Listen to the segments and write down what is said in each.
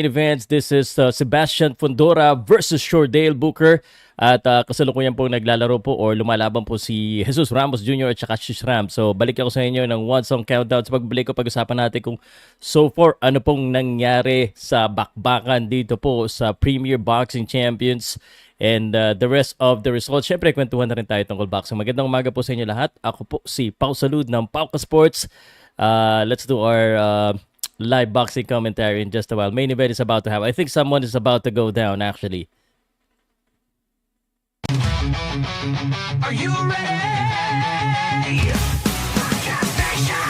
events. This is Sebastian Fundora versus Chordale Booker. At kasalukuyan po naglalaro po or lumalaban po si Jesus Ramos Jr. at saka Shish Ram. So balik ako sa inyo ng one song countdown. Sa pagbalik ko, pag-usapan natin kung so far ano pong nangyari sa bakbakan dito po sa Premier Boxing Champions and the rest of the results. Siyempre, kwentuhan na rin tayo tungkol boxing. Magandang umaga po sa inyo lahat. Ako po si Pau Salud ng Powcast Sports. Let's do our live boxing commentary in just a while. Main event is about to happen. I think someone is about to go down actually. Are you ready? Podcast Nation!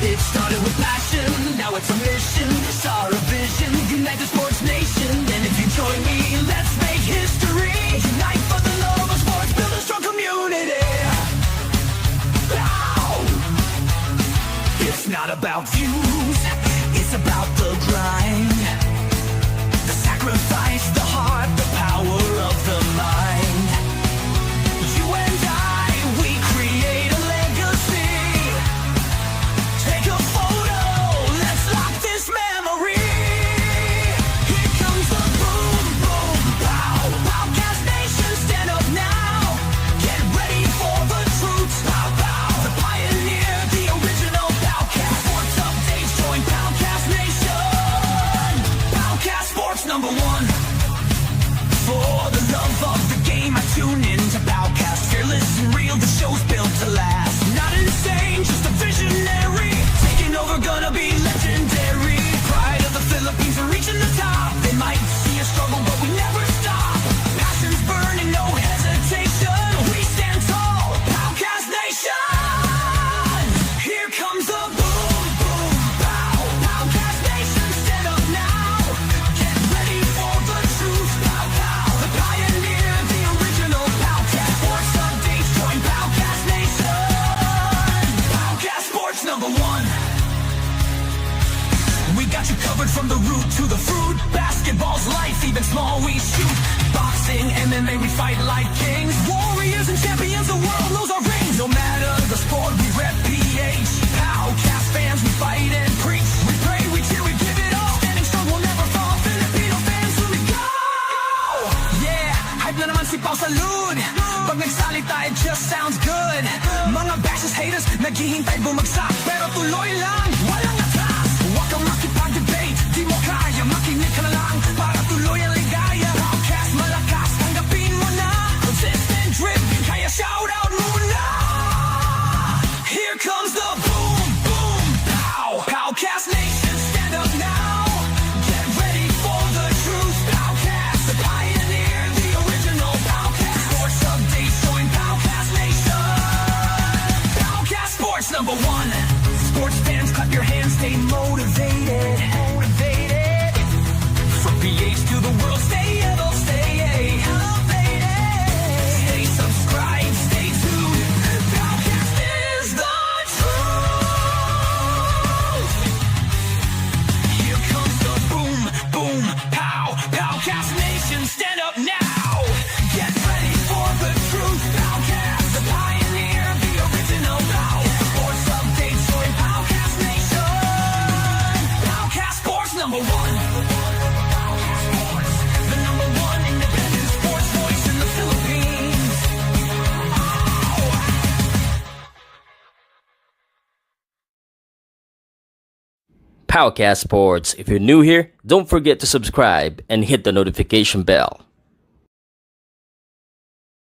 It started with passion, now it's a mission. It's our vision, unite the sports nation. And if you join me, let's make history. Unite for the love of sports, build a strong community. Ow! It's not about views, it's about the grind. The sacrifice, the heart, the power of the mind. You and I, we create a legacy. Take a photo, let's lock this memory. Here comes the boom, boom, pow. Powcast Nation, stand up now. Get ready for the truth. Pow, pow. The pioneer, the original Powcast. Sports updates, join Powcast Nation. Powcast Sports #1. For the love of the game, I tune in to Powcast. Fearless and real, the show's built to last. Not insane, just a visionary. Taking over, gonna be legendary. Pride of the Philippines, we're reaching the top. They might see us struggle, but we never stop. Passion's burning, no hesitation. We stand tall, Powcast Nation. Here comes the boom, boom, pow. Powcast Nation, stand up now. Get ready for the truth, pow, pow. The pioneer, the original Powcast. Sports updates, join Powcast Nation. Powcast Sports #1. We got you covered from the root to the fruit. Basketball's life, even small we shoot. Boxing, MMA, we fight like kings. Warriors and champions, the world knows our rings. No matter the sport, we rep PH. Powcast fans, we fight and preach. We pray, we cheer, we give it all. Standing strong, we'll never fall. Filipino fans, here we go! Yeah, hype na naman si Pau Salud. Pag nagsalita, it just sounds good. Mga bashes, haters, naghihintay bumagsak. Pero tuloy lang, walang atras. Huwag kang makipag-debate, di mo kaya. Makinig ka na lang, para tuloy ang ligaya. Powcast, malakas, tanggapin mo na. Consistent drip, kaya shout out muna. Here comes the boom, boom, pow. Powcast Nation, stand up now. Get ready for the truth, Powcast. The pioneer, the original Powcast. Sports updates, join Powcast Nation. Powcast Sports #1. Sports fans, clap your hands, stay motivated. Motivated. From PH to the world, stay elevated. Stay subscribed, stay tuned. Powcast is the truth. Here comes the boom, boom, pow. Powcast Nation, stand up now. Get ready for the truth. Powcast, the pioneer, the original Pow. Sports updates, join Powcast Nation. Powcast Sports #1. Powcast Sports, the #1 independent sports voice in the Philippines. Oh. Powcast Sports. If you're new here, don't forget to subscribe and hit the notification bell.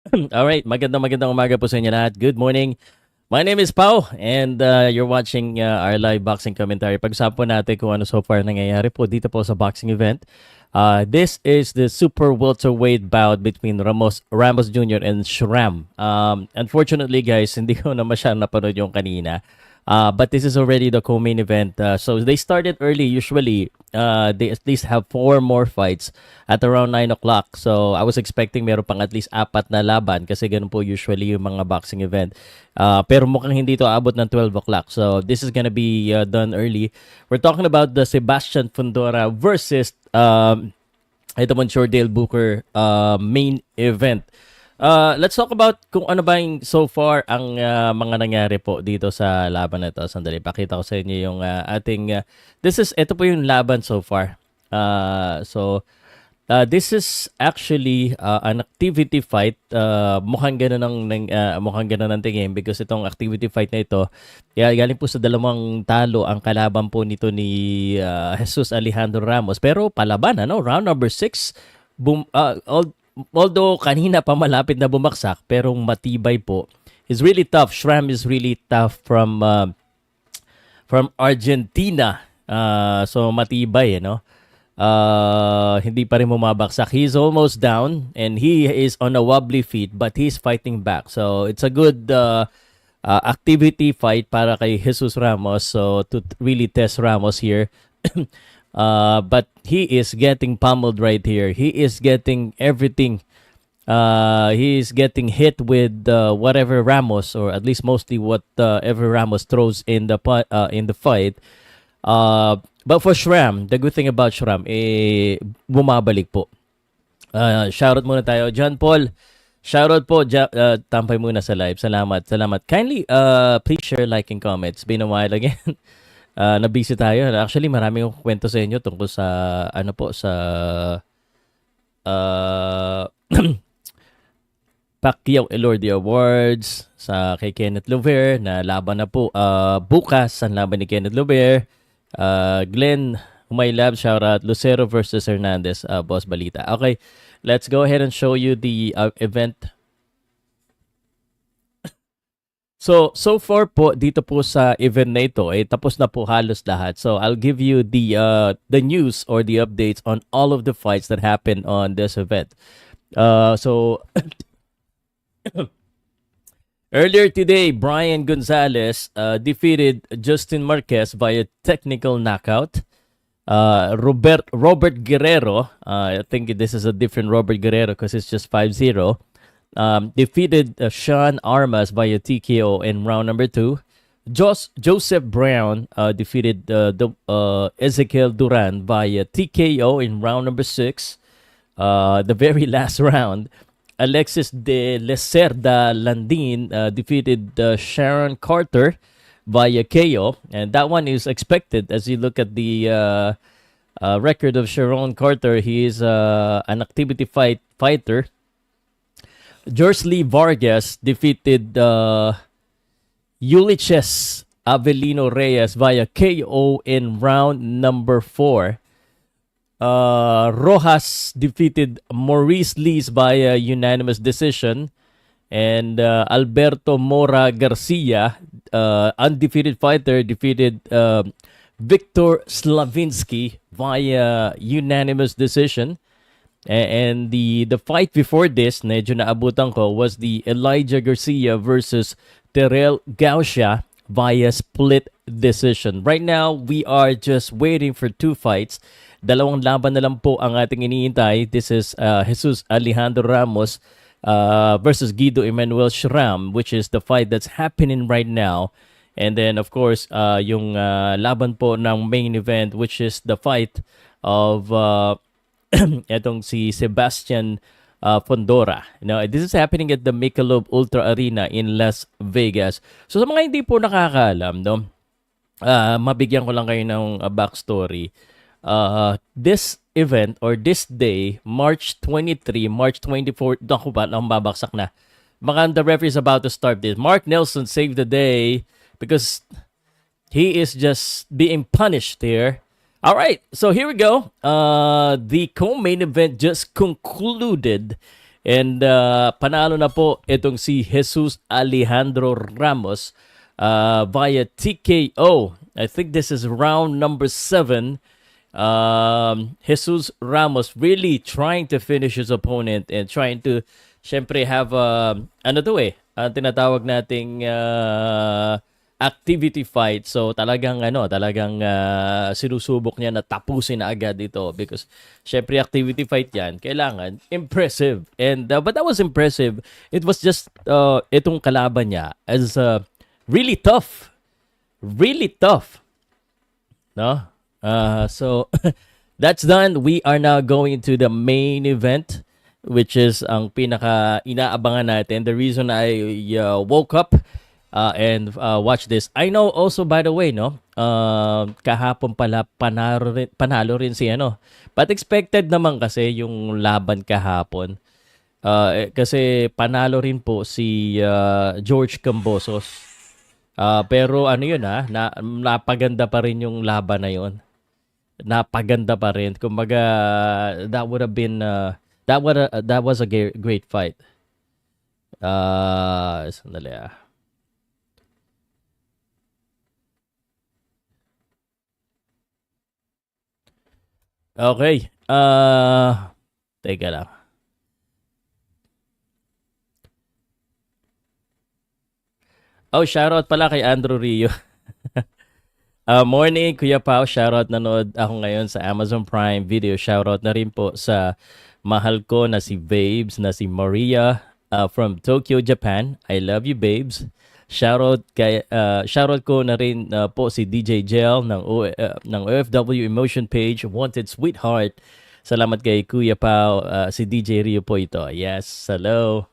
Alright, magandang umaga po sa inyo lahat. Good morning. My name is Pau and you're watching our live boxing commentary. Pag-usapan natin kung ano so far nangyayari po dito po sa boxing event. This is the super welterweight bout between Ramos Jr. and Shram. Unfortunately guys, hindi ko na masyadong napanood yung kanina. But this is already the co-main event. So they started early. Usually, they at least have 4 more fights at around 9 o'clock. So I was expecting meron pang at least 4 na laban kasi ganun po usually yung mga boxing event. Pero mukhang hindi to abot ng 12 o'clock. So this is gonna be done early. We're talking about the Sebastian Fundora versus ito man Chordale Booker main event. Let's talk about kung ano ba yung so far ang mga nangyari po dito sa laban na ito. Sandali, pakita ko sa inyo yung ating ito po yung laban so far. This is actually an activity fight. Mukhang ganun ang tingin because itong activity fight na ito, galing po sa dalawang talo ang kalaban po nito ni Jesus Alejandro Ramos. Pero palaban, round number 6, although kanina pa malapit na bumaksak, pero matibay po. He's really tough. Shram is really tough from Argentina. So matibay, hindi pa rin bumabaksak. He's almost down and he is on a wobbly feet but he's fighting back. So it's a good activity fight para kay Jesus Ramos. So to really test Ramos here. But he is getting pummeled right here. He is getting everything. He is getting hit with whatever Ramos, or at least mostly whatever Ramos throws in the fight. But for Shram, the good thing about Shram, bumabalik po. Shoutout muna tayo. John Paul, shoutout po. Tampay muna sa live. Salamat. Kindly, please share, like, and comment. It's been a while again. Na-busy tayo. Actually, marami kong kwento sa inyo tungkol sa, Pacquiao Elordi Awards, sa kay Kenneth Lover, na laban na po bukas ang laban ni Kenneth Lover. Glenn Humaylab, shout out. Lucero versus Hernandez, Boss Balita. Okay, let's go ahead and show you the event. So far po dito po sa event na ito, tapos na po halos lahat. So I'll give you the news or the updates on all of the fights that happened on this event. Earlier today, Brian Gonzalez defeated Justin Marquez via technical knockout. Robert Guerrero, I think this is a different Robert Guerrero because it's just 5-0, defeated Sean Armas via TKO in round number 2. Joseph Brown defeated Ezekiel Duran via TKO in round number 6. The very last round, Alexis de Lecerda Landin defeated Sharon Carter via KO. And that one is expected as you look at the record of Sharon Carter. He is an activity fighter. Jorsly Vargas defeated Uliches Avelino Reyes via KO in round number 4. Rojas defeated Maurice Lees by unanimous decision, and Alberto Mora Garcia, undefeated fighter, defeated Victor Slavinsky via unanimous decision. And the fight before this, medyo naabutan ko, was the Elijah Garcia versus Terrell Gausha via split decision. Right now, we are just waiting for 2 fights. Dalawang laban na lang po ang ating iniintay. This is Jesus Alejandro Ramos versus Guido Emmanuel Shram, which is the fight that's happening right now. And then, of course, yung laban po ng main event, which is the fight of etong si Sebastian Fundora. Now, this is happening at the Michelob Ultra Arena in Las Vegas. So, sa mga hindi po nakakaalam, mabigyan ko lang kayo ng backstory. This event or this day, March 23, March 24, ako ba, babaksak na. Baka the referee is about to start this. Mark Nelson saved the day because he is just being punished here. All right, so here we go. The co-main event just concluded and panalo na po itong si Jesus Alejandro Ramos via TKO. I think this is round number 7. Jesus Ramos really trying to finish his opponent and trying to syempre have tinatawag nating activity fight. So talagang sinusubok niya na tapusin na agad ito because syempre activity fight yan, kailangan impressive. And but that was impressive. It was just itong kalaban niya as really tough. No? So that's done. We are now going to the main event. which is ang pinaka inaabangan natin. The reason I woke up and watch this. I know also, by the way, no, kahapon pala panalo rin si ano. But expected naman kasi yung laban kahapon. Kasi panalo rin po si George Cambosos. Pero ano yun napaganda pa rin yung laban na yun. Napaganda pa rin. Kumbaga, that would have been, that was a great fight. Sandali Okay. Teka lang. Oh, shoutout pala kay Andrew Rio. Morning, Kuya Pao. Shoutout, nanood ako ngayon sa Amazon Prime Video. Shoutout na rin po sa mahal ko na si Babes, na si Maria from Tokyo, Japan. I love you, Babes. Shoutout ko na rin po si DJ Gel ng OFW Emotion Page, Wanted Sweetheart. Salamat kay Kuya Pao. Si DJ Rio po ito. Yes, hello.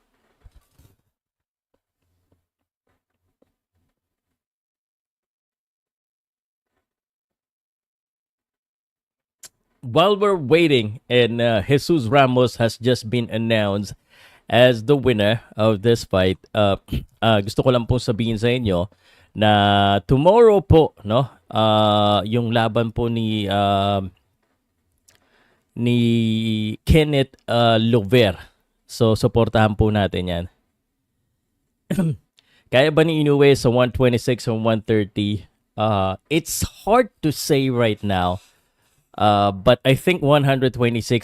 While we're waiting, and Jesus Ramos has just been announced as the winner of this fight. Gusto ko lang po sabihin sa inyo na tomorrow po, no, yung laban po ni Kenneth Lover. So suportahan po natin 'yan. Kaya ba ni Inoue sa 126 or 130? It's hard to say right now. But I think 126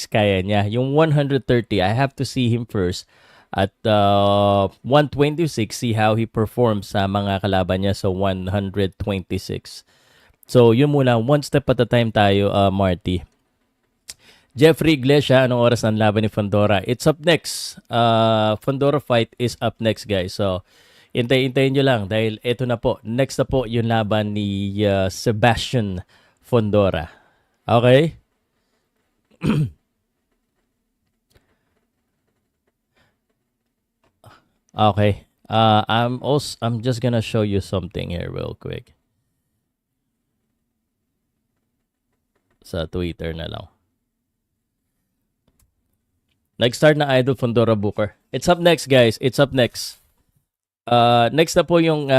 kaya niya. Yung 130, I have to see him first. At 126, see how he performs sa mga kalaban niya sa 126. So, yun muna. One step at a time tayo, Marty. Jeffrey Iglesia, anong oras ang laban ni Fundora? It's up next. Fundora fight is up next, guys. So, hintayin nyo lang dahil ito na po. Next na po yung laban ni Sebastian Fundora. Okay? Okay. I'm just gonna show you something here real quick. Sa Twitter na lang. Nag-start na Idol Fundora Booker. It's up next, guys. It's up next. Next na po yung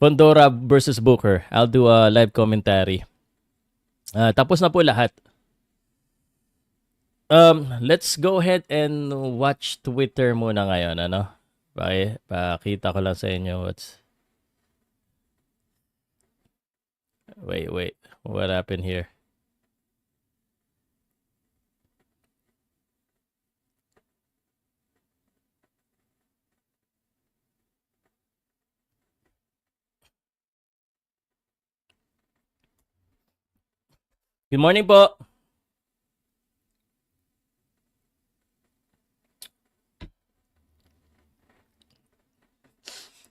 Fundora versus Booker. I'll do a live commentary. Tapos na po lahat. Let's go ahead and watch Twitter muna ngayon, ano? Pakita ko lang sa inyo what's... Wait. What happened here? Good morning po.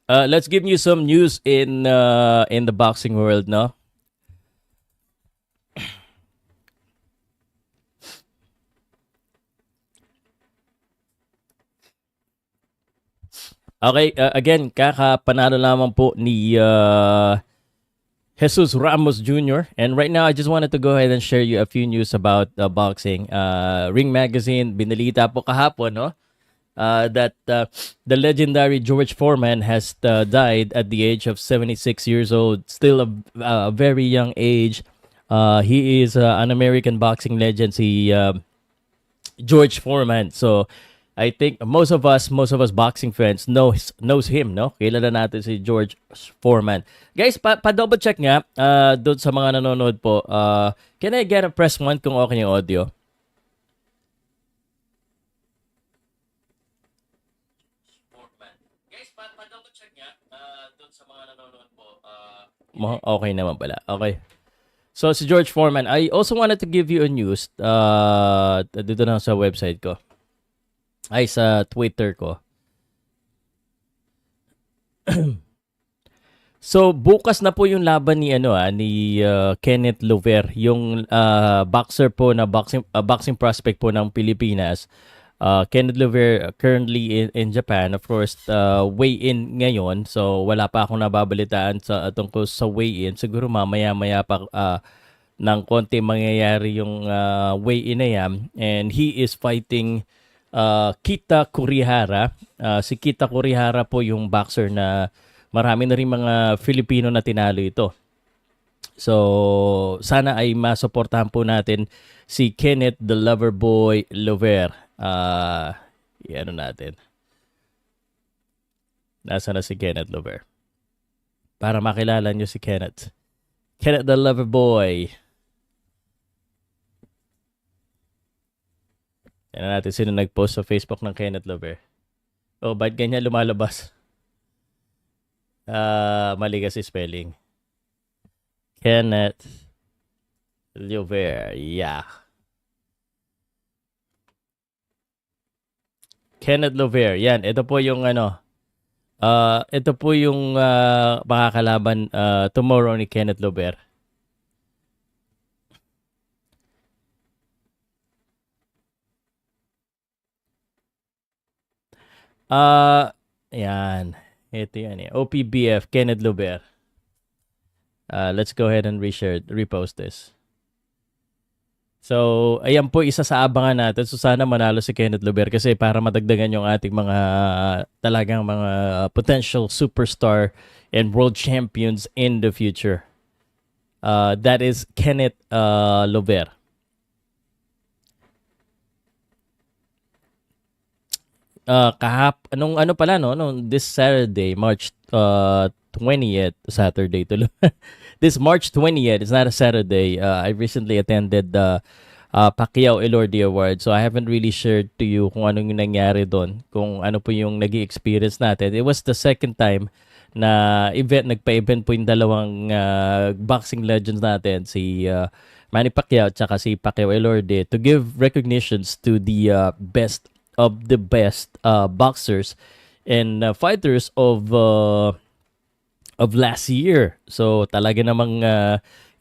Let's give you some news in the boxing world, no? Okay, again, kakapanalo lamang po ni Jesus Ramos Jr. And right now, I just wanted to go ahead and share you a few news about boxing. Ring Magazine, binalita po kahapon, no? That the legendary George Foreman has died at the age of 76 years old. Still a very young age. He is an American boxing legend, si George Foreman. So, I think most of us boxing fans knows him, no? Kilala natin si George Foreman. Guys, pa-double check nga doon sa mga nanonood po. Can I get a press 1 kung okay yung audio? Guys, pa-double check nga doon sa mga nanonood po. Okay naman pala. Okay. So si George Foreman, I also wanted to give you a news dito na sa website ko. Ay, sa Twitter ko. So bukas na po yung laban ni Kenneth Lover, yung boxer po na boxing prospect po ng Pilipinas. Kenneth Lover currently in Japan, of course, weigh-in ngayon. So wala pa akong nababalitaan sa tungkol sa weigh-in. Siguro mamaya-maya pa ng konti mangyayari yung weigh-in na yan. And he is fighting Kita Kurihara. Si Kita Kurihara po yung boxer na marami na rin mga Filipino na tinalo ito. So, sana ay masuportahan po natin si Kenneth the Lover Boy Lover. Ano natin. Nasa na si Kenneth Lover? Para makilala nyo si Kenneth. Kenneth the Lover Boy. Tignan natin sino nag-post sa Facebook ng Kenneth Lover. Oh, ba't ganyan lumalabas? Mali kasi spelling. Kenneth Lover. Yeah. Kenneth Lover. Yan, ito po yung ito po yung makakalaban tomorrow ni Kenneth Lover. Yan. Ito yan eh. OPBF, Kenneth Lover. Let's go ahead and repost this. So, ayan po isa sa abangan natin. So, sana manalo si Kenneth Lover kasi para madagdagan yung ating mga talagang mga potential superstar and world champions in the future. That is Kenneth Lover. Ano pala no, this Saturday, March 20th, Saturday tuloy. This March 20th, it's not a Saturday. I recently attended the Pacquiao Elordi Award. So I haven't really shared to you kung ano yung nangyari doon, kung ano po yung naging experience natin. It was the second time na nagpa-event po yung dalawang boxing legends natin, si Manny Pacquiao at si Pacquiao Elordi, to give recognitions to the best of the best boxers and fighters of last year. So talaga namang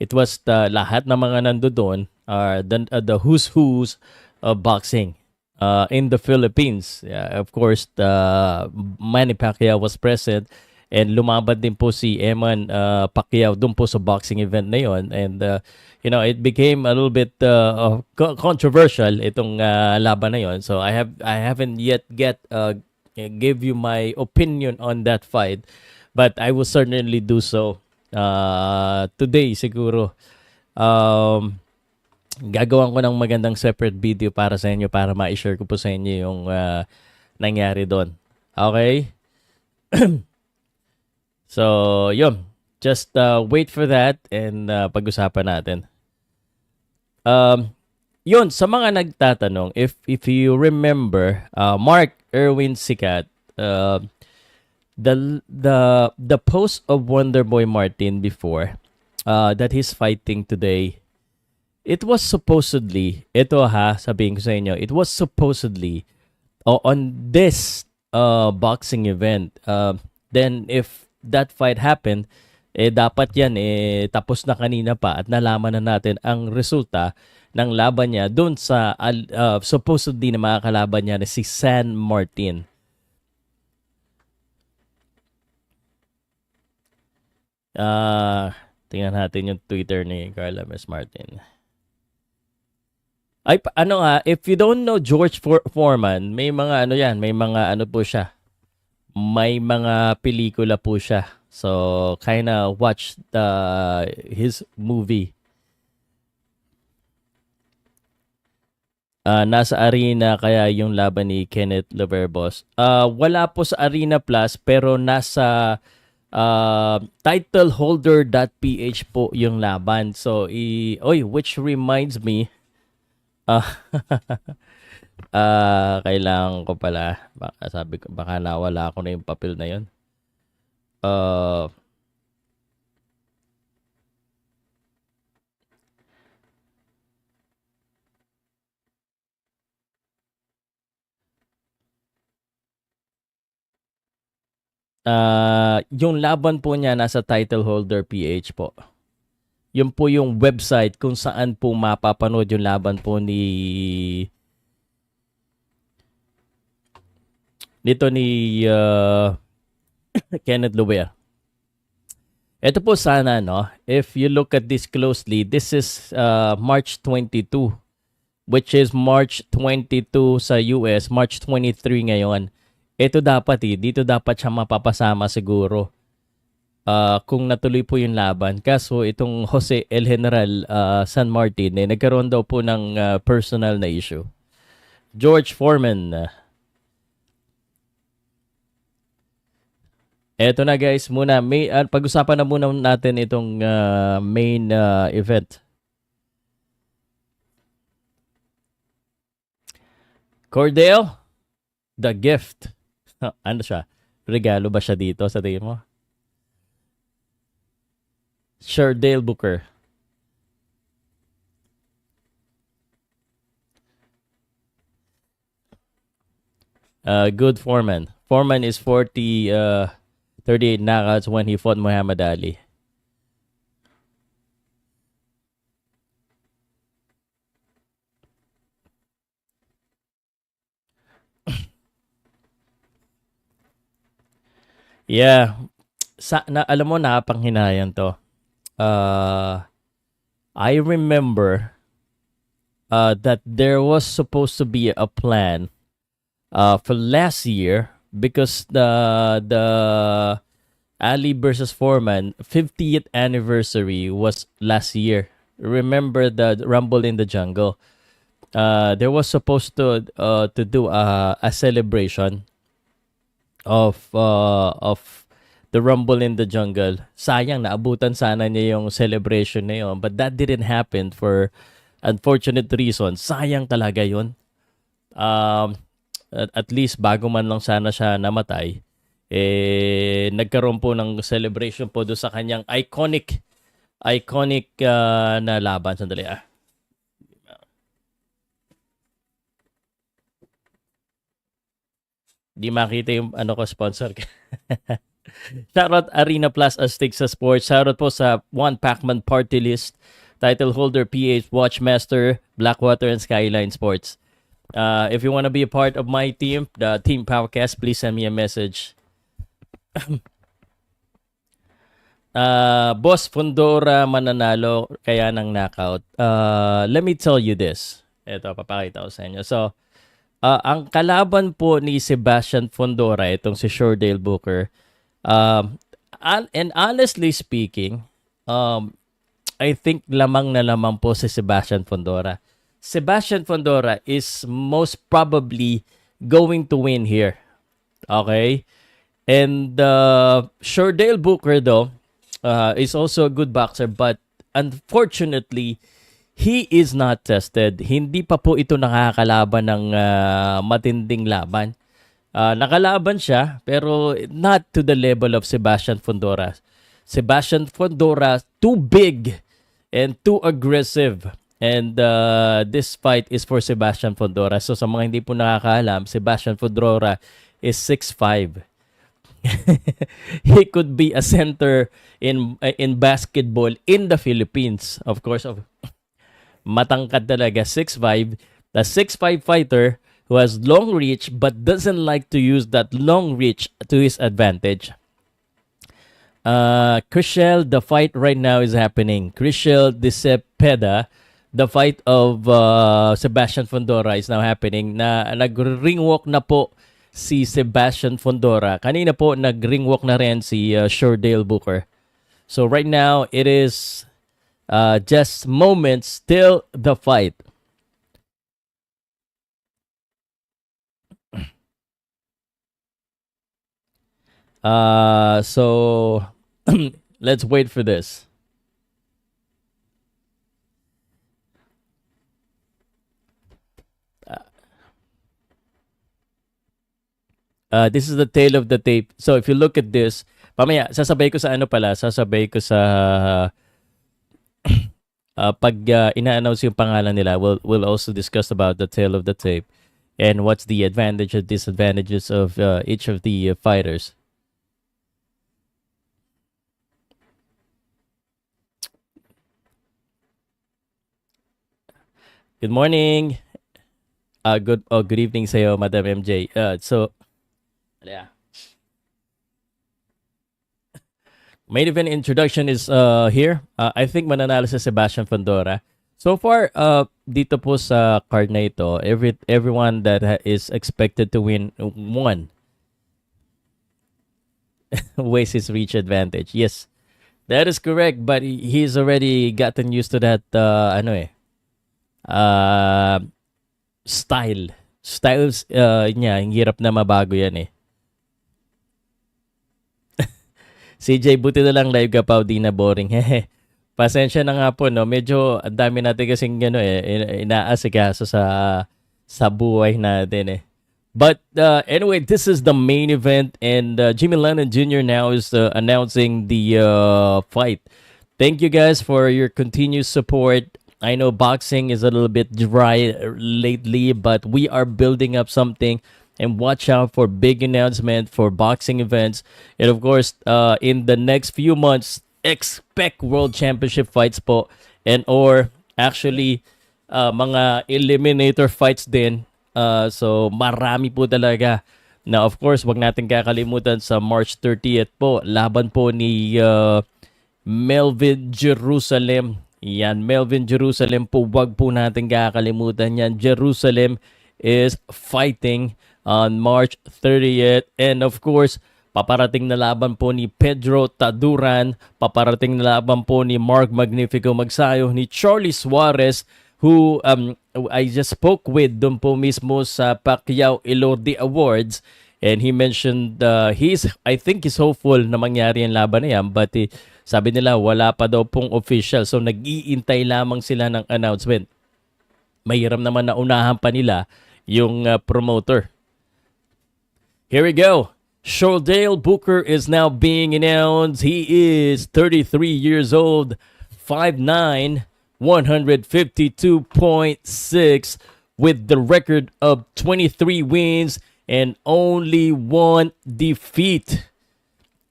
it was lahat ng mga nandoon are the who's of boxing in the Philippines. Yeah, of course, Manny Pacquiao was present and lumaban din po si Eman Pacquiao doon po sa boxing event na yon. And it became a little bit controversial itong laban na yon. So I haven't yet give you my opinion on that fight, but I will certainly do so today siguro. Gagawan ko ng magandang separate video para sa inyo para ma-share ko po sa inyo yung nangyari doon. Okay? So, yun. Just wait for that and pag-usapan natin. Yun, sa mga nagtatanong, if you remember, Mark Erwin Sikat, the post of Wonderboy Martin before that he's fighting today, it was supposedly, sabihin ko sa inyo, it was supposedly on this boxing event. Then if that fight happened, dapat yan tapos na kanina pa at nalaman na natin ang resulta ng laban niya doon sa supposedly na makakalaban niya na si San Martin. Tingnan natin yung Twitter ni Carla M. Martin. Ay, if you don't know George Foreman, may mga may mga po siya. May mga pelikula po siya. So, kinda watch his movie. Nasa Arena kaya yung laban ni Kenneth Lover, boss. Wala po sa Arena Plus pero nasa titleholder.ph po yung laban. So, which reminds me, kailangan ko pala, baka nawala ako na yung papel na yun. Yung laban po niya nasa title holder PH po. Yun po yung website kung saan po mapapanood yung laban po ni Kenneth Luea. Ito po sana, no? If you look at this closely, this is March 22, which is March 22 sa US, March 23 ngayon. Ito dapat dito dapat siya mapapasama siguro. Kung natuloy po yung laban. Kaso itong Jose El General San Martin, nagkaroon daw po ng personal na issue. George Foreman. Eto na guys, muna pag-usapan na muna natin itong main event. Chordale, the gift. Ano siya? Regalo ba siya dito sa tingin mo? Chordale Booker. Good Foreman. Foreman is 38 knockouts when he fought Muhammad Ali. Yeah. Alam mo, nakapanghinayang to. I remember that there was supposed to be a plan for last year because the Ali versus Foreman 50th anniversary was last year. Remember the Rumble in the Jungle? There was supposed to do a celebration of the Rumble in the Jungle. Sayang, naabutan sana niya yung celebration na yun, but that didn't happen for unfortunate reasons. Sayang talaga yun. At least bago man lang sana siya namatay, nagkaroon po ng celebration po doon sa kanyang iconic na laban. Sandali Di makita yung sponsor. Shoutout Arena Plus Azteca sa Sports. Shoutout po sa One Pacman Party List, title holder PH, Watchmaster, Blackwater, and Skyline Sports. If you want to be a part of my team, the Team Powcast, please send me a message. Boss Fundora mananalo kaya ng knockout. Let me tell you this. Ito, papakita ko sa inyo. So, ang kalaban po ni Sebastian Fundora, itong si Chordale Booker, and honestly speaking, I think lamang na lamang po si Sebastian Fundora. Sebastian Fundora is most probably going to win here. Okay? And Chordale Booker though is also a good boxer, but unfortunately, he is not tested. Hindi pa po ito nakakalaban ng matinding laban. Nakalaban siya, pero not to the level of Sebastian Fundora. Sebastian Fundora, too big and too aggressive. And this fight is for Sebastian Fundora. So sa mga hindi po nakakaalam, Sebastian Fundora is 6'5". He could be a center in basketball in the Philippines. Of course, matangkad talaga, 6'5". The 6'5" fighter who has long reach but doesn't like to use that long reach to his advantage. Chriselle, the fight right now is happening. Chriselle de Cepeda, the fight of Sebastian Fundora is now happening. Nag-ring walk na po si Sebastian Fundora. Kanina po nag-ring walk na rin si Chordale Booker. So right now it is just moments till the fight. So let's wait for this. This is the tail of the tape. So if you look at this, pamaya sasabay ko sa pag ina-announce yung pangalan nila, we'll also discuss about the tail of the tape and what's the advantage and disadvantages of each of the fighters. Good morning. Good evening sa'yo, Madam MJ. Yeah. Main event introduction is here. I think mananalo si Sebastian Fundora. So far, dito po sa card na ito, everyone that is expected to win one weighs his reach advantage. Yes, that is correct. But he's already gotten used to that. Uh, styles niya. Ang hirap na mabago yan eh. CJ, buti na lang live ka pa, di na boring. Pasensya na nga po, no? Medyo ang dami natin kasing inaasikaso sa buhay natin eh. But anyway, this is the main event and Jimmy Lennon Jr. now is announcing the fight. Thank you guys for your continued support. I know boxing is a little bit dry lately, but we are building up something. And watch out for big announcement for boxing events. And of course, in the next few months, expect World Championship fights po. And or actually, mga eliminator fights din. So marami po talaga. Now, of course, wag natin kakalimutan sa March 30th po. Laban po ni Melvin Jerusalem. Yan, Melvin Jerusalem po. Wag po natin kakalimutan yan. Jerusalem is fighting on March 30th. And of course, paparating na laban po ni Pedro Taduran, paparating na laban po ni Mark Magnifico Magsayo, ni Charlie Suarez, who I just spoke with doon po mismo sa Pacquiao Elordi Awards. And he mentioned I think he's hopeful na mangyari ang laban na yan, but sabi nila wala pa daw pong official. So nag-iintay lamang sila ng announcement. Mahiram naman na unahan pa nila yung promoter. Here we go. Chordale Booker is now being announced. He is 33 years old, 5'9", 152.6 with the record of 23 wins and only one defeat.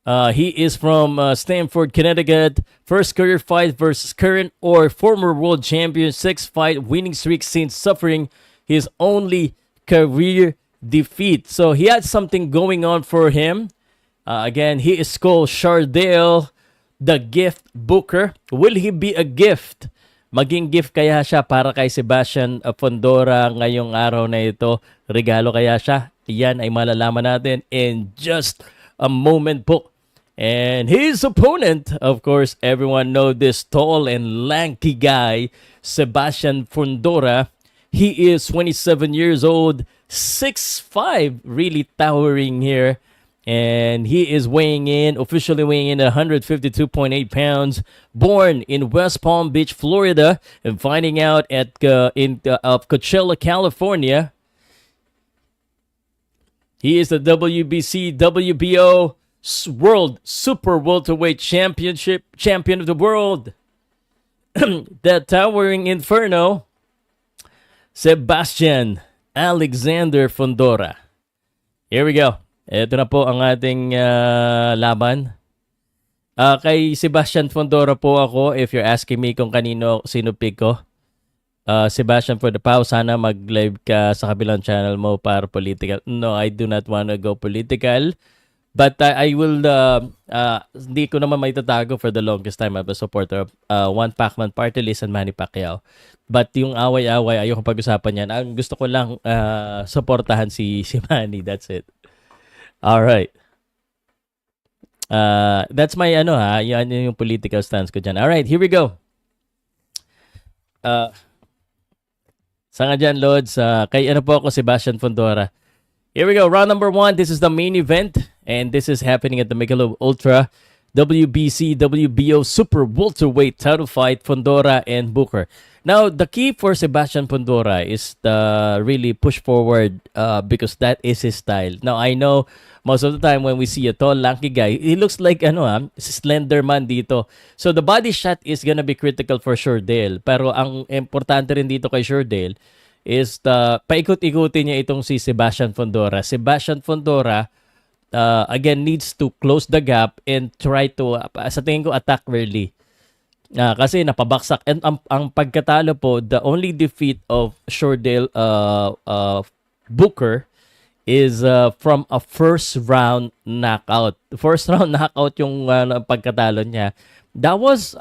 He is from Stamford, Connecticut. First career fight versus current or former world champion. 6-fight winning streak since suffering his only career defeat. So he had something going on for him. Again, he is called Chordale, the gift booker. Will he be a gift? Maging gift kaya siya para kay Sebastian Fundora ngayong araw na ito? Regalo kaya siya? Yan ay malalaman natin in just a moment po. And his opponent, of course, everyone know this tall and lanky guy, Sebastian Fundora. He is 27 years old, 6'5", really towering here. And he is officially weighing in 152.8 pounds. Born in West Palm Beach, Florida, and finding out at Coachella, California. He is the WBC, WBO World Super Welterweight Champion of the world. The towering inferno, Sebastian Alexander Fundora. Here we go. Ito na po ang ating laban. Kay Sebastian Fundora po ako, if you're asking me kung sino pick ko. Sebastian for the Pow, sana mag-live ka sa kabilang channel mo para political. No, I do not want to go political. But I will, hindi ko naman may tatago for the longest time. I'm a supporter of One Pacman Party List and Manny Pacquiao. But yung away-away, ayoko pag-usapan yan. Ang gusto ko lang supportahan si Manny. That's it. Alright. That's my yan yung political stance ko dyan. Alright, here we go. Sanga dyan, Lods. Kay po ako, Sebastian Fundora. Here we go. Round number 1. This is the main event. And this is happening at the Michelob Ultra WBC WBO Super Welterweight title fight, Fundora and Booker. Now, the key for Sebastian Fundora is to really push forward because that is his style. Now, I know most of the time when we see a tall, lanky guy, he looks like slender man dito. So, the body shot is gonna be critical for Chordale. Pero ang importante rin dito kay Chordale is paikot-ikutin niya itong si Sebastian Fundora. Sebastian Fundora, again, needs to close the gap and try to, sa tingin ko, attack early. Kasi napabaksak. And ang pagkatalo po, the only defeat of Chordale Booker is from a first round knockout. First round knockout yung pagkatalo niya. That was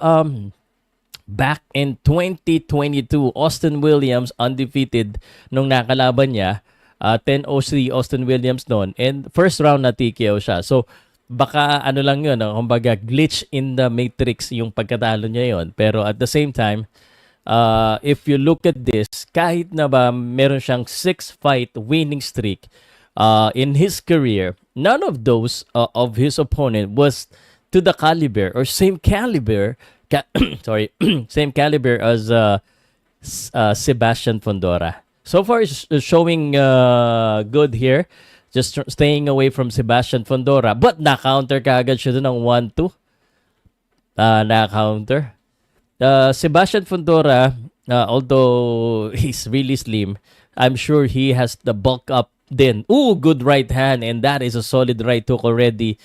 back in 2022. Austin Williams undefeated nung nakalaban niya. 10-0 si Austin Williams noon. And first round na TKO siya. So, baka ano lang yun, kumbaga glitch in the matrix yung pagkatalo niya yon. Pero at the same time, if you look at this, kahit na ba meron siyang 6-fight winning streak in his career, none of those of his opponent was to the caliber or same caliber same caliber as Sebastian Fundora. So far, is showing good here. Just staying away from Sebastian Fundora. But na-counter kaagad siya doon ng 1-2. Na-counter. Sebastian Fundora, although he's really slim, I'm sure he has the bulk up din. Ooh, good right hand. And that is a solid right hook already.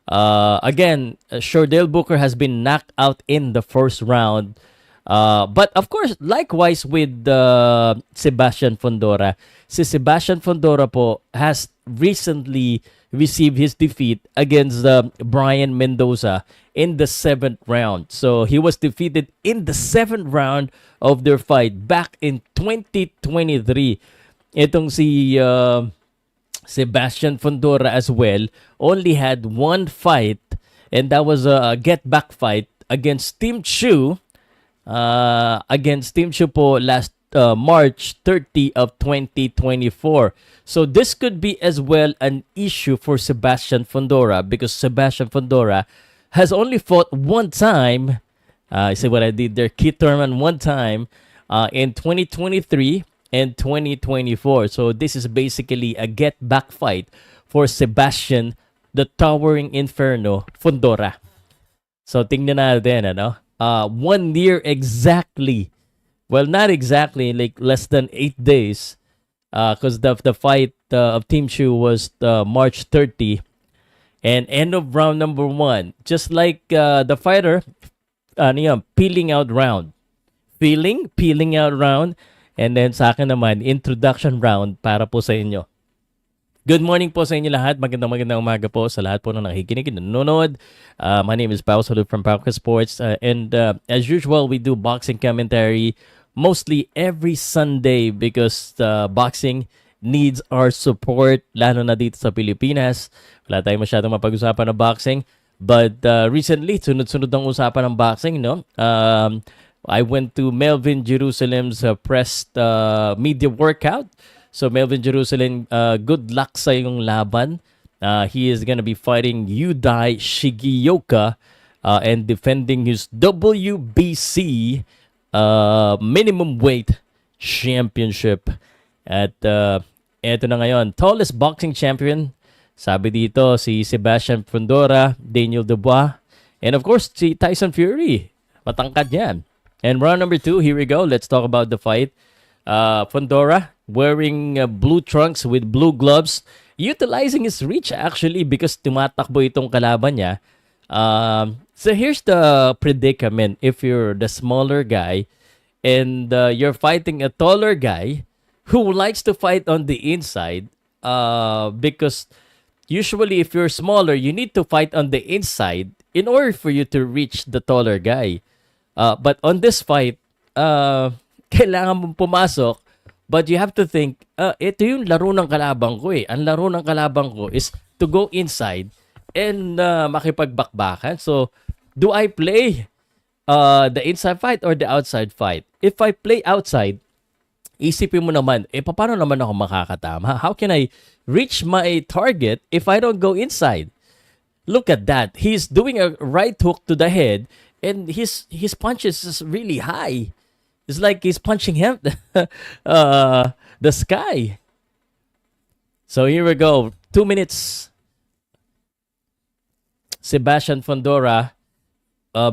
Again, Chordale Booker has been knocked out in the first round. But of course, likewise with Sebastian Fundora, si Sebastian Fundora po has recently received his defeat against Brian Mendoza in the 7th round. So he was defeated in the 7th round of their fight back in 2023. Itong si Sebastian Fundora as well only had one fight, and that was a get back fight against Tim Chu. Po last March 30 of 2024. So this could be as well an issue for Sebastian Fundora because Sebastian Fundora has only fought one time. See what I did there? Keith Thurman one time in 2023 and 2024. So this is basically a get back fight for Sebastian, the Towering Inferno Fundora. So tingnan natin, ano? 1 year exactly. Well, not exactly, like less than 8 days. Because the fight of Team Chu was March 30. And end of round number 1. Just like the fighter, peeling out round. Peeling out round. And then sa akin naman, introduction round para po sa inyo. Good morning po sa inyo lahat. Magandang umaga po sa lahat po na nakikinig na nanonood. My name is Pao Salud from Powcast Sports. And as usual, we do boxing commentary mostly every Sunday because boxing needs our support, lalo na dito sa Pilipinas. Wala tayong masyadong mapag-usapan ng boxing. But recently, sunod-sunod ang usapan ng boxing, no? I went to Melvin Jerusalem's press media workout. So Melvin Jerusalem, good luck sa iyong laban. He is gonna be fighting Yudai Shigeoka and defending his WBC minimum weight championship. At eto na ngayon, tallest boxing champion. Sabi dito si Sebastian Fundora, Daniel Dubois, and of course si Tyson Fury. Matangkad yan. And round number 2, here we go. Let's talk about the fight. Fundora wearing blue trunks with blue gloves, utilizing his reach actually because tumatakbo itong kalaban niya. So here's the predicament if you're the smaller guy and you're fighting a taller guy who likes to fight on the inside because usually if you're smaller, you need to fight on the inside in order for you to reach the taller guy. But on this fight, kailangan mong pumasok, but you have to think, ito yung laro ng kalabang ko eh. Ang laro ng kalabang ko is to go inside and makipagbakbakan. So, do I play the inside fight or the outside fight? If I play outside, isipin mo naman, paano naman ako makakatama? How can I reach my target if I don't go inside? Look at that. He's doing a right hook to the head and his punches is really high. It's like he's punching him the sky. So here we go. 2 minutes. Sebastian Fundora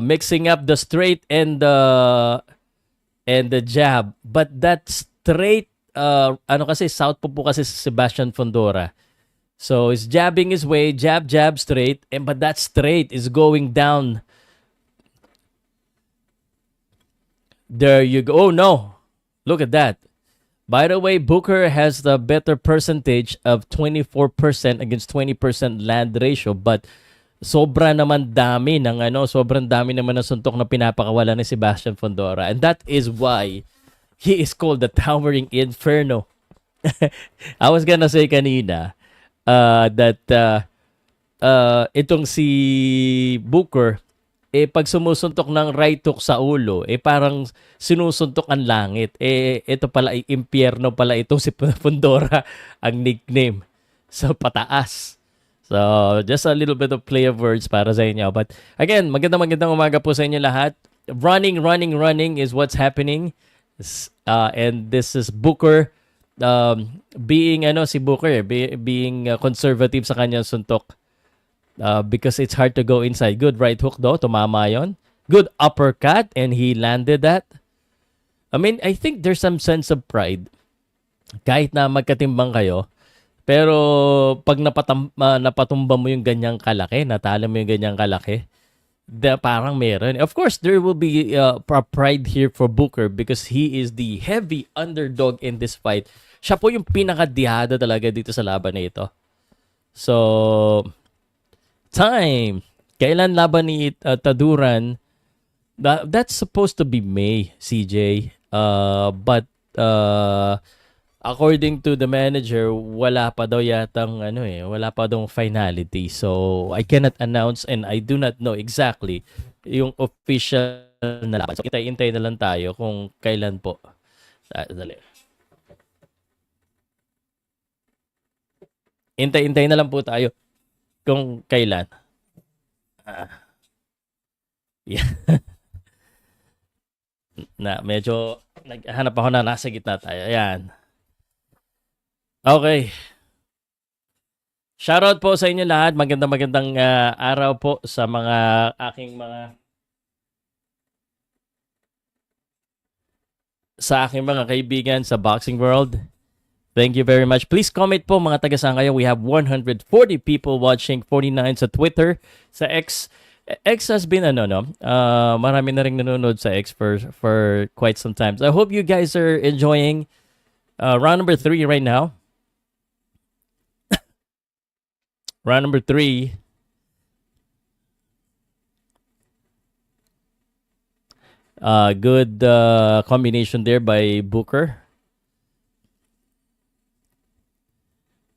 mixing up the straight and the jab. But that straight, kasi southpaw po kasi si Sebastian Fundora. So he's jabbing his way, jab, straight, but that straight is going down. There you go. Oh, no. Look at that. By the way, Booker has the better percentage of 24% against 20% land ratio, but sobrang dami naman ng suntok na pinapakawala ni Sebastian Fundora. And that is why he is called the Towering Inferno. I was gonna say kanina that itong si Booker, pag sumusuntok ng right hook sa ulo, parang sinusuntok ang langit. Ito pala, impyerno pala itong si Fundora ang nickname. So, pataas. So, just a little bit of play of words para sa inyo. But again, magandang umaga po sa inyo lahat. Running is what's happening. And this is Booker being si Booker being conservative sa kanyang suntok. Because it's hard to go inside. Good right hook though, tumama yon. Good uppercut and he landed that. I mean, I think there's some sense of pride. Kahit na magkatimbang kayo, pero pag napatumba mo yung ganyang kalaki, natalo mo yung ganyang kalaki, parang meron. Of course, there will be pride here for Booker because he is the heavy underdog in this fight. Siya po yung pinakadihada talaga dito sa laban na ito. So, time. Kailan laban ni Taduran? That's supposed to be May, CJ. But according to the manager, wala pa daw yatang wala pa daw finality. So, I cannot announce and I do not know exactly yung official na laban. So, intay na lang tayo kung kailan po. Dali. Intay na lang po tayo kung kailan. Yeah. Medyo naghanap ako na nasa gitna tayo. Ayan. Okay. Shoutout po sa inyo lahat. Magandang araw po sa mga aking mga kaibigan sa boxing world. Thank you very much. Please comment po mga taga-saan kayo. We have 140 people watching, 49 sa Twitter, sa X. X has been marami na ring nanonood sa X for quite some time. So I hope you guys are enjoying round number 3 right now. Round number 3. Good combination there by Booker.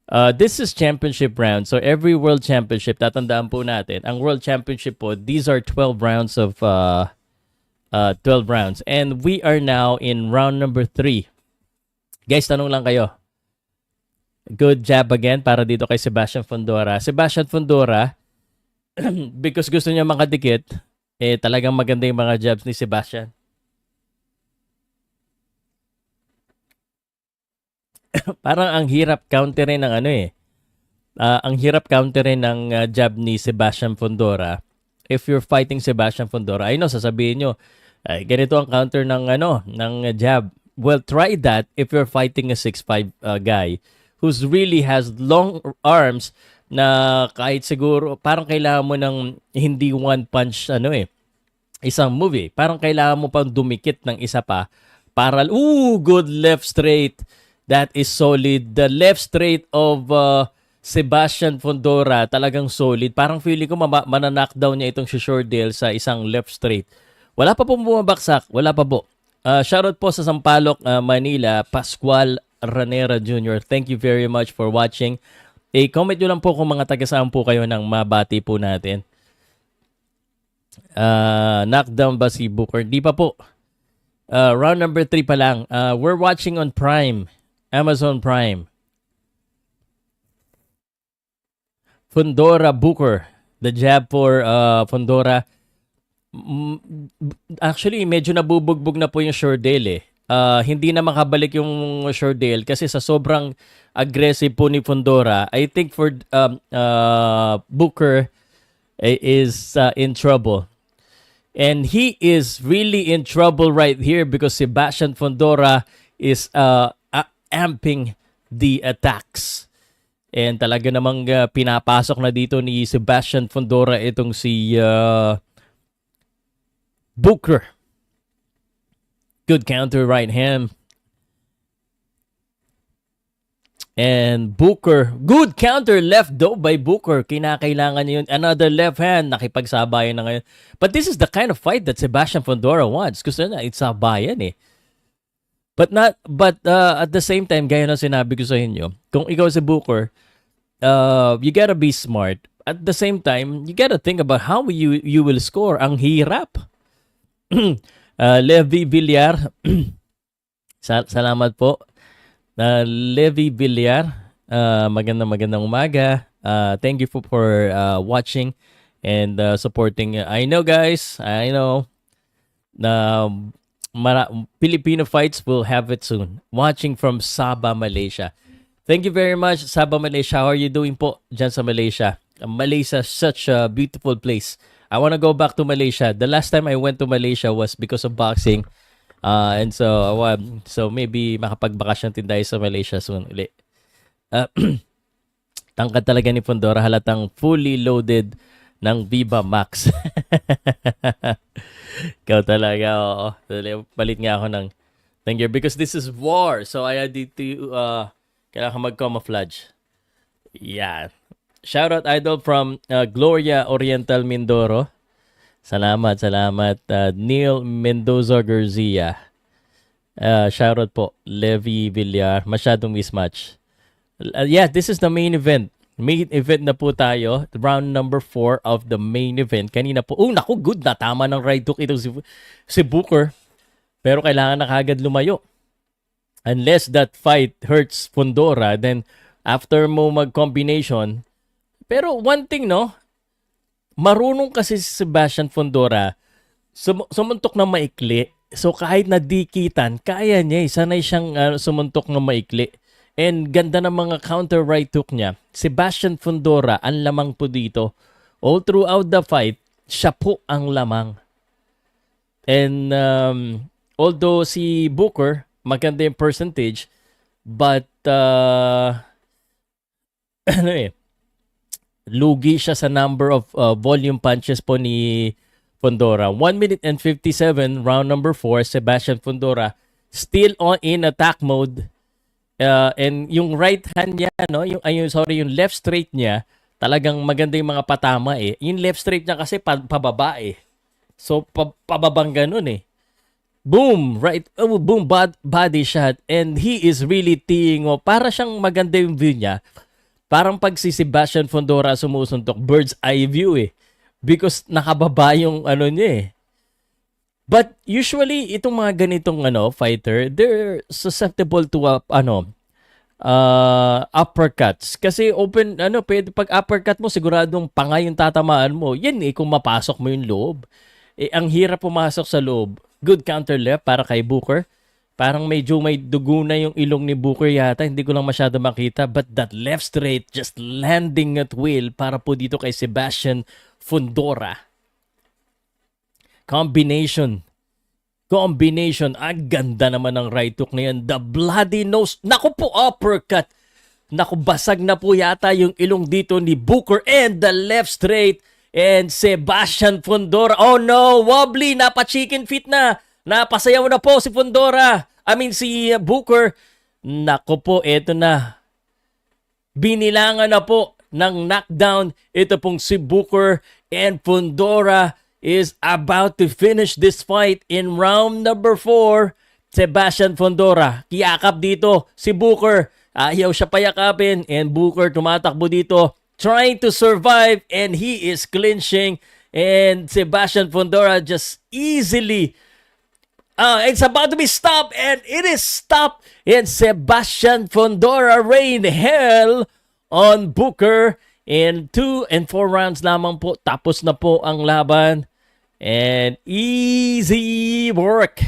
This is championship round. So every world championship, tatandaan po natin, ang world championship po, these are 12 rounds of 12 rounds. And we are now in round number 3. Guys, tanong lang kayo. Good jab again para dito kay Sebastian Fundora. Sebastian Fundora, because gusto niya makadikit, talagang maganda yung mga jabs ni Sebastian. Parang ang hirap counterin ng ang hirap counterin ng jab ni Sebastian Fundora. If you're fighting Sebastian Fundora, I know sasabihin nyo, ganito ang counter ng jab. Well, try that if you're fighting a 6'5" guy who's really has long arms na kahit siguro parang kailangan mo ng hindi one punch isang move. Parang kailangan mo pang dumikit ng isa pa para good left straight. That is solid. The left straight of Sebastian Fundora talagang solid. Parang feeling ko mananakdown niya itong si Chordale sa isang left straight. Wala pa pong bumabaksak. Wala pa po. Shoutout po sa Sampaloc, Manila, Pascual Ranera Jr. Thank you very much for watching. Comment nyo lang po kung mga taga-saan po kayo ng mabati po natin. Knockdown ba si Booker? Di pa po. Round number 3 pa lang. We're watching on Prime. Amazon Prime. Fundora Booker. The jab for Fundora. Actually, medyo nabubugbog na po yung Chordale. Hindi na makabalik yung Chordale kasi sa sobrang aggressive po ni Fundora. I think for Booker is in trouble. And he is really in trouble right here because Sebastian Fundora is amping the attacks. And talaga namang pinapasok na dito ni Sebastian Fundora itong si Booker. Good counter right hand. And Booker, good counter left though by Booker. Kinakailangan niya yun. Another left hand, nakipagsabayan na ngayon. But this is the kind of fight that Sebastian Fundora wants. Gusto na, it's sabayan eh. But at the same time, gaya na sinabi ko sa inyo, kung ikaw si Booker, you gotta be smart. At the same time, you gotta think about how you will score. Ang hirap. Levi Villar, salamat po. Levi Villar, magandang umaga. Thank you for watching and supporting. I know guys, I know na Filipino fights will have it soon. Watching from Sabah, Malaysia. Thank you very much, Sabah, Malaysia. How are you doing po dyan sa Malaysia? Malaysia, such a beautiful place. I want to go back to Malaysia. The last time I went to Malaysia was because of boxing. And so maybe makapagbakasyon din tayo sa Malaysia soon ulit. Tangkad talaga ni Fundora, halatang fully loaded ng Viva Max. Ikaw talaga, oo. Palit nga ako ng thank you because this is war. So I had to kailangan mag-camouflage. Yeah. Shout out idol from Gloria Oriental Mindoro. Salamat. Neil Mendoza Garcia. Shoutout po. Levi Villar. Masyadong mismatch. Yeah, this is the main event. Main event na po tayo. Round number 4 of the main event. Kanina po. Oh, naku, good na. Tama ng right hook ito si Booker. Pero kailangan na kagad lumayo. Unless that fight hurts Fundora, then after mo mag-combination. Pero one thing, no? Marunong kasi si Sebastian Fundora sumuntok na maikli. So kahit nadikitan, kaya niya eh. Sanay siyang sumuntok na maikli. And ganda ng mga counter right hook niya. Sebastian Fundora, ang lamang po dito. All throughout the fight, siya po ang lamang. And although si Booker, maganda yung percentage, but ano eh, lugi siya sa number of volume punches po ni Fundora. 1 minute and 57, round number 4, Sebastian Fundora still in attack mode. And yung right hand niya, no, yung left straight niya, talagang maganda yung mga patama eh. Yung left straight niya kasi pababa eh. So pababang ganun eh. Boom, right? Boom, body shot, and he is really teeing off. Para siyang maganda yung view niya. Parang pag si Sebastian Fundora sumusuntok, bird's eye view eh. Because nakababa yung ano niya eh. But usually, itong mga ganitong fighter, they're susceptible to uppercuts. Kasi pwede pag uppercut mo, siguradong pangay yung tatamaan mo. Yan eh, kung mapasok mo yung loob. Eh, ang hirap pumasok sa loob. Good counter left para kay Booker. Parang medyo may dugo na yung ilong ni Booker yata. Hindi ko lang masyado makita. But that left straight just landing at will para po dito kay Sebastian Fundora. Combination. Ang ganda naman ng right hook na yan. The bloody nose. Naku po, uppercut. Naku, basag na po yata yung ilong dito ni Booker. And the left straight. And Sebastian Fundora. Oh no, wobbly. Napa-chicken feet na. Napasayaw na po si Fundora. Si Booker. Naku po, eto na. Binilangan na po ng knockdown. Ito pong si Booker, and Fundora is about to finish this fight in round number 4. Sebastian Fundora, kiyakap dito si Booker. Ayaw siya payakapin, and Booker tumatakbo dito, trying to survive, and he is clinching. And Sebastian Fundora just easily it's about to be stopped, and it is stopped. And Sebastian Fundora rained hell on Booker. In 2 and 4 rounds lamang po, tapos na po ang laban. And easy work.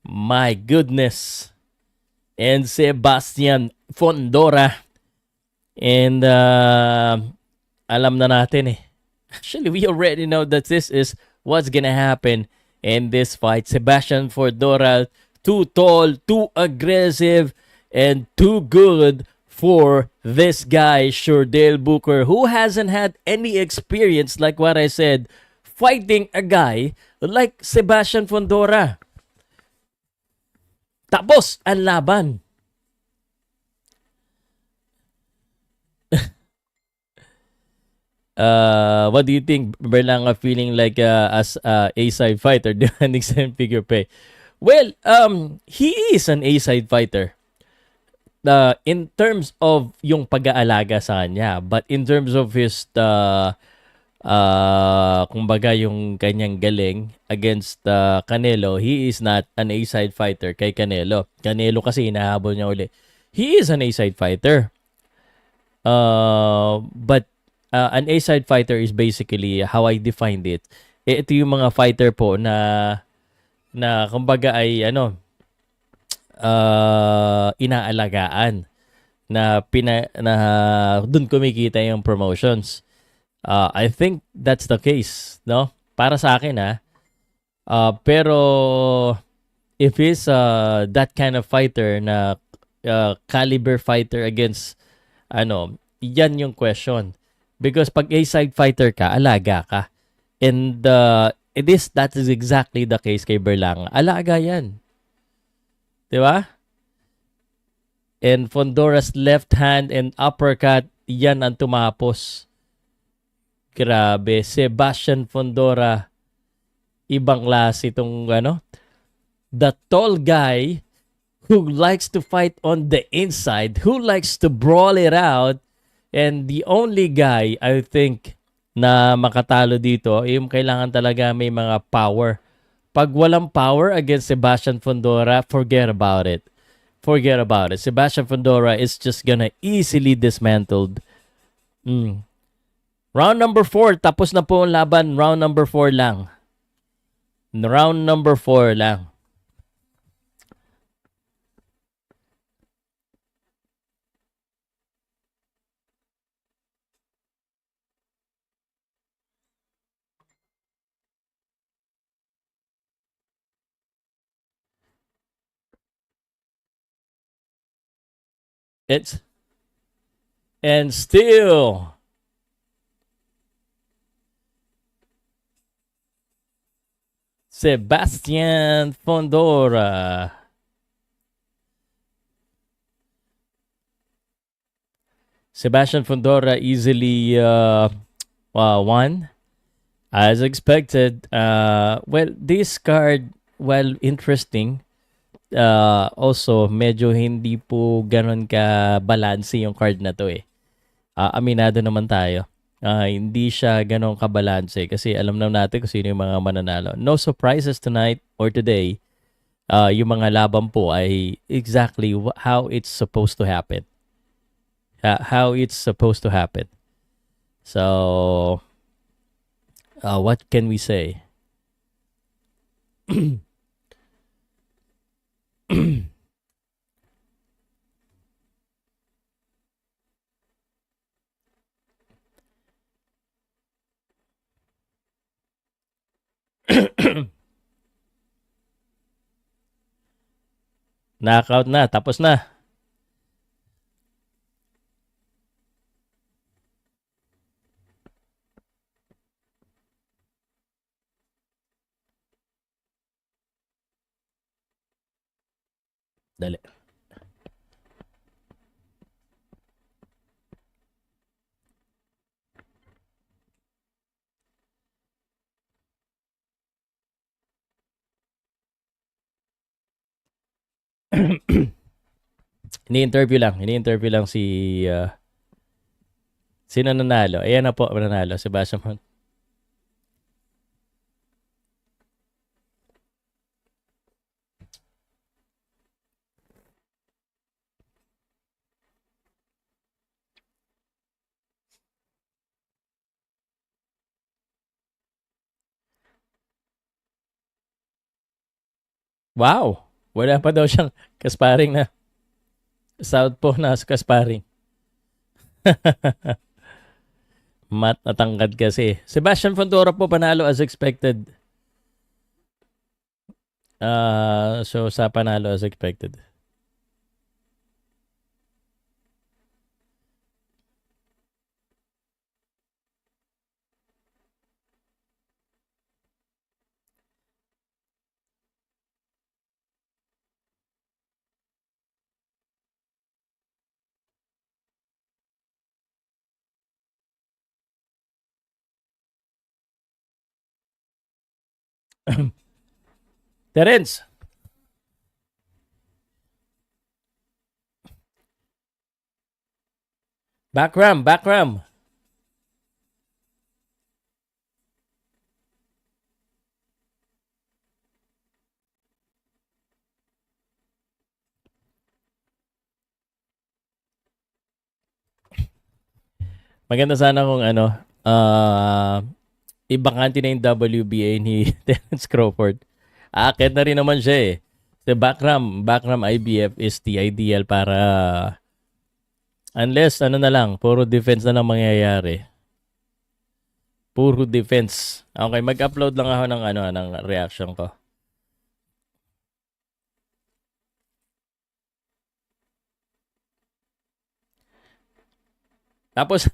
My goodness. And Sebastian Fundora. And alam na natin eh. Actually, we already know that this is what's gonna happen in this fight. Sebastian Fundora, too tall, too aggressive, and too good for this guy, Chordale Booker, who hasn't had any experience, like what I said, fighting a guy like Sebastian Fundora. Tapos, ang laban. What do you think, Berlanga, feeling like as A-side fighter demanding 7-figure pay? Well, he is an A-side fighter. In terms of yung pag-aalaga sa kanya, but in terms of his kumbaga yung kanyang galing against Canelo, he is not an A-side fighter kay Canelo. Canelo kasi hinahabol niya uli. He is an A-side fighter. But an A-side fighter is basically how I defined it. Ito yung mga fighter po na kumbaga ay inaalagaan na doon kumikita yung promotions. I think that's the case, no? Para sa akin pero if he's that kind of fighter na caliber fighter against yan yung question. Because pag A-side fighter ka, alaga ka. And that is exactly the case kay Berlanga. Alaga yan. Di ba? And Fondora's left hand and uppercut, yan ang tumapos. Grabe. Sebastian Fundora, ibang klase itong the tall guy who likes to fight on the inside, who likes to brawl it out, and the only guy, I think, na makatalo dito, yung kailangan talaga may mga power. Pag walang power against Sebastian Fundora, forget about it. Forget about it. Sebastian Fundora is just gonna easily dismantled. Round number 4, tapos na po ang laban. Round number 4 lang. Round number 4 lang. And still Sebastian Fundora. Sebastian Fundora easily won as expected. Well, this card, while interesting, also medyo hindi po ganon ka balance yung card na to aminado naman tayo. Hindi siya ganon ka balance kasi alam na natin kung sino yung mga mananalo. No surprises tonight or today. Yung mga laban po ay exactly how it's supposed to happen. How it's supposed to happen. So, what can we say? Knockout na, tapos na. Dali. Ini-interview lang si sino nanalo. Ayan na po nanalo, Sebastian Fundora. Wow! Wala pa daw siyang kasparing na. Southpaw na kasparing. Mat natangkad kasi. Sebastian Fundora po panalo as expected. So sa panalo as expected. Terence. Backram, backram. Maganda sana kung ano, ibakante na yung WBA ni Terence Crawford. Aakit na rin naman siya eh. The backram IBF is the ideal para unless ano na lang, puro defense na lang mangyayari. Puro defense. Okay, mag-upload lang ako ng ano ng reaction ko. Tapos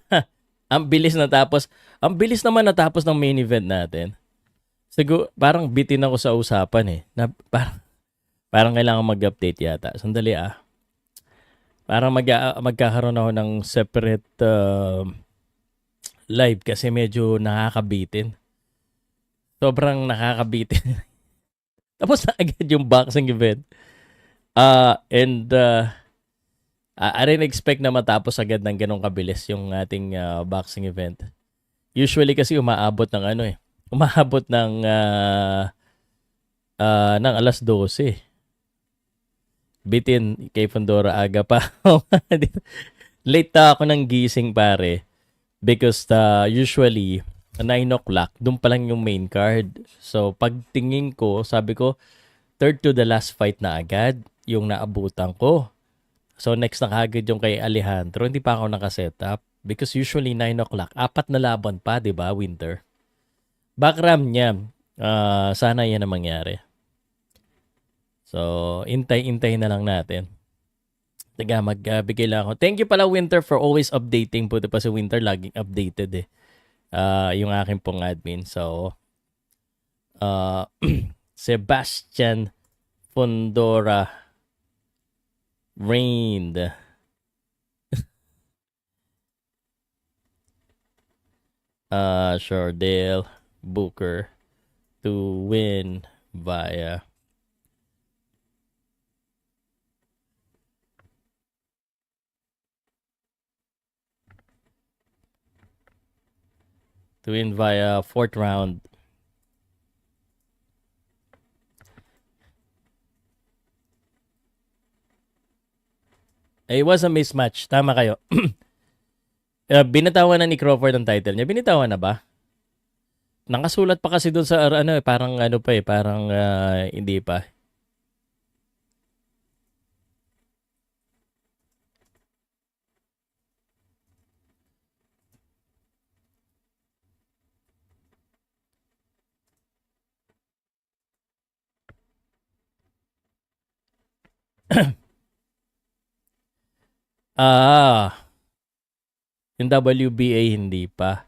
ang bilis natapos. Ang bilis naman natapos ng main event natin. Siguro parang bitin ako sa usapan eh. Parang kailangan mag-update yata. Sandali ah. Parang magkakaroon ako ng separate live kasi medyo nakakabitin. Sobrang nakakabitin. Tapos na agad yung boxing event. I didn't expect na matapos agad ng ganong kabilis yung ating boxing event. Usually kasi umaabot ng ano eh. Umaabot ng alas 12. Bitin kay Fundora aga pa. Late na ako ng gising pare. Because usually 9 o'clock, doon pa lang yung main card. So pagtingin ko, sabi ko, third to the last fight na agad yung naabutan ko. So next na kagad yung kay Alejandro. Hindi pa ako nakasetup. Because usually 9 o'clock, 4 na laban pa, di ba, Winter? Backram niya, sana yan ang mangyari. So, intay na lang natin. Taga, magbigay lang ako. Thank you pala, Winter, for always updating. Puto pa si Winter, laging updated eh. Yung aking pong admin. So, Sebastian Fundora reigned. Chordale Booker to win via fourth round. It was a mismatch. Tama kayo. Binitawan na ni Crawford ang title niya. Binitawan na ba? Nakasulat pa kasi doon sa ano, parang ano pa eh, parang hindi pa. Yung WBA hindi pa.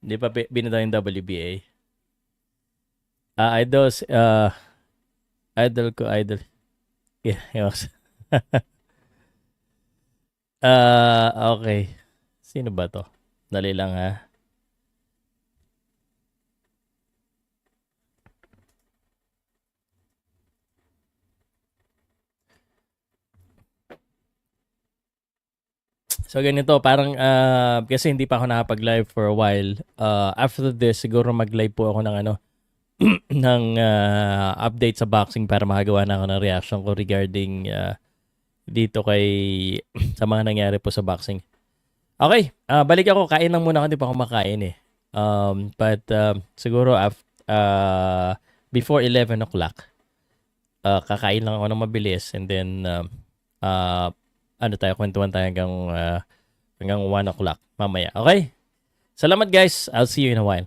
Hindi pa binitaw yung WBA. Idol ko, idol. Yeah, okay. Sino ba to? Dali lang ha. So ganito, parang kasi hindi pa ako nakapag-live for a while. After this, siguro mag-live po ako ng ano ng update sa boxing para makagawa na ako ng reaction ko regarding dito kay sa mga nangyari po sa boxing. Okay, balik ako. Kain lang muna ako, hindi pa ako makain eh. But siguro before 11 o'clock, kakain lang ako ng mabilis and then kwentuhan tayo hanggang 1 o'clock mamaya. Okay? Salamat guys. I'll see you in a while.